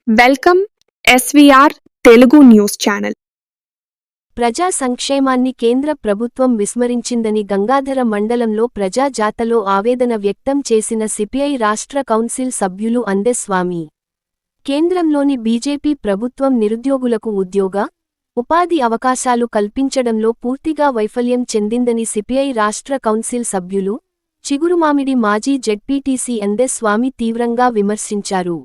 Welcome SVR Telugu news channel. ప్రజా సంక్షేమాన్ని కేంద్ర ప్రభుత్వం విస్మరించిందని గంగాధర మండలంలో ప్రజా జాతలో ఆవేదన వ్యక్తం చేసిన సిపిఐ రాష్ట్ర కౌన్సిల్ సభ్యులు అందెస్వామి. కేంద్రంలోని బీజేపీ ప్రభుత్వం నిరుద్యోగులకు ఉద్యోగ, ఉపాధి అవకాశాలు కల్పించడంలో పూర్తిగా వైఫల్యం చెందిందని సిపిఐ రాష్ట్ర కౌన్సిల్ సభ్యులు, చిగురుమామిడి మాజీ జెడ్పీటీసీ అందెస్వామి తీవ్రంగా విమర్శించారు.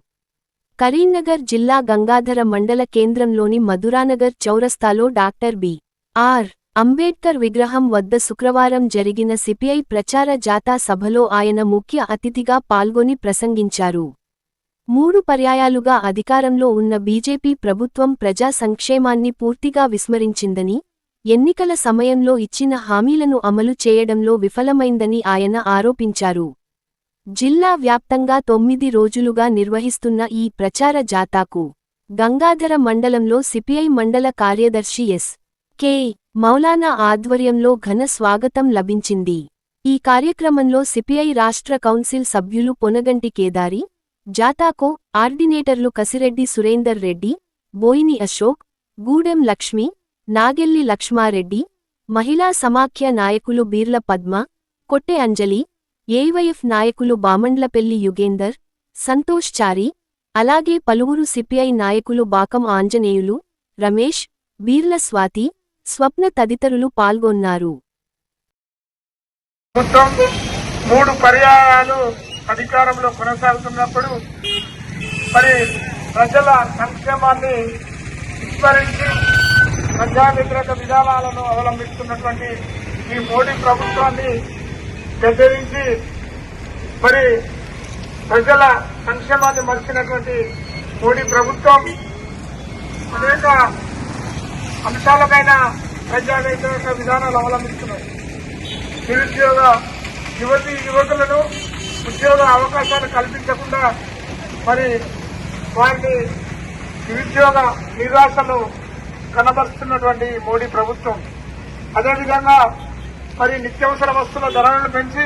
కరీంనగర్ జిల్లా గంగాధర మండల కేంద్రంలోని మధురానగర్ చౌరస్తాలో డాక్టర్ బి.ఆర్. అంబేడ్కర్ విగ్రహం వద్ద శుక్రవారం జరిగిన సిపిఐ ప్రచార జాథా సభలో ఆయన ముఖ్య అతిథిగా పాల్గొని ప్రసంగించారు. 3 పర్యాయాలుగా అధికారంలో ఉన్న బీజేపీ ప్రభుత్వం ప్రజా సంక్షేమాన్ని పూర్తిగా విస్మరించిందని, ఎన్నికల సమయంలో ఇచ్చిన హామీలను అమలు చేయడంలో విఫలమైందని ఆయన ఆరోపించారు. జిల్లా వ్యాప్తంగా 9 రోజులుగా నిర్వహిస్తున్న ఈ ప్రచార జాథాకు గంగాధర మండలంలో సిపిఐ మండల కార్యదర్శి ఎస్.కె. మౌలానా ఆధ్వర్యంలో ఘన స్వాగతం లభించింది. ఈ కార్యక్రమంలో సిపిఐ రాష్ట్ర కౌన్సిల్ సభ్యులు పొనగంటి కేదారి, జాథాకో ఆర్డినేటర్లు కసిరెడ్డి సురేందర్ రెడ్డి, బోయిని అశోక్, గూడెం లక్ష్మి, నాగెల్లి లక్ష్మారెడ్డి, మహిళా సమాఖ్య నాయకులు బీర్ల పద్మ, కొట్టె అంజలి, ఏవైఎఫ్ నాయకులు బామండ్లపెల్లి యుగేందర్, సంతోష్ చారి, అలాగే పలువురు సిపిఐ నాయకులు బాకం ఆంజనేయులు, రమేష్, బీర్ల స్వాతి, స్వప్న తదితరులు పాల్గొన్నారు. 3 పర్యాయాలు అధికారంలో కొనసాగుతున్నప్పుడు మరి ప్రజల సంక్షేమాన్ని విస్మరించి ప్రజా వ్యతిరేక విధానాలను అవలంబిస్తున్నటువంటి ఈ మోడీ ప్రభుత్వాన్ని గద్దెరించి మరి ప్రజల సంక్షేమాన్ని మర్చినటువంటి మోడీ ప్రభుత్వం అనేక అంశాలపైన ప్రజా వ్యతిరేక విధానాలు అవలంబిస్తున్నారు. నిరుద్యోగ యువకులను ఉద్యోగ అవకాశాలు కల్పించకుండా మరి వారిని నిరుద్యోగ నిరాశను కనబరుస్తున్నటువంటి మోడీ ప్రభుత్వం, అదేవిధంగా మరి నిత్యావసర వస్తువుల ధరలను పెంచి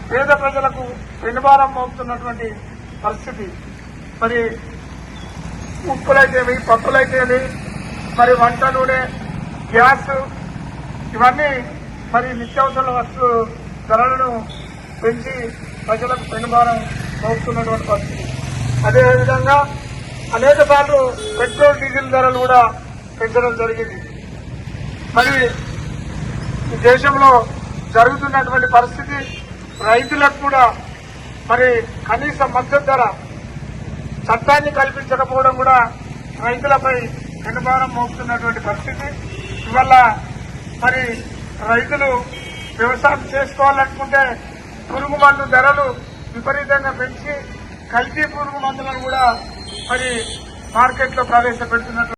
పేద ప్రజలకు పెనుభారం మోపుతున్నటువంటి పరిస్థితి. మరి ఉప్పులైతేమి, పప్పులైతేమి, మరి వంట నూనె, గ్యాస్, ఇవన్నీ మరి నిత్యావసర వస్తువు ధరలను పెంచి ప్రజలకు పెనుభారం మోపుతున్నటువంటి పరిస్థితి. అదేవిధంగా అనేక సార్లు పెట్రోల్, డీజిల్ ధరలు కూడా పెంచడం జరిగింది. మరి ఈ దేశంలో జరుగుతున్నటువంటి పరిస్థితి రైతులకు కూడా మరి కనీస మద్దతు ధర చట్టాన్ని కల్పించకపోవడం కూడా రైతులపై పెనుభారం మోపుతున్నటువంటి పరిస్థితి. ఇవల్ల మరి రైతులు వ్యవసాయం చేసుకోవాలనుకుంటే పురుగు మందు ధరలు విపరీతంగా పెంచి కల్తీ పురుగు మందులను కూడా మరి మార్కెట్లో ప్రవేశపెడుతున్నట్టు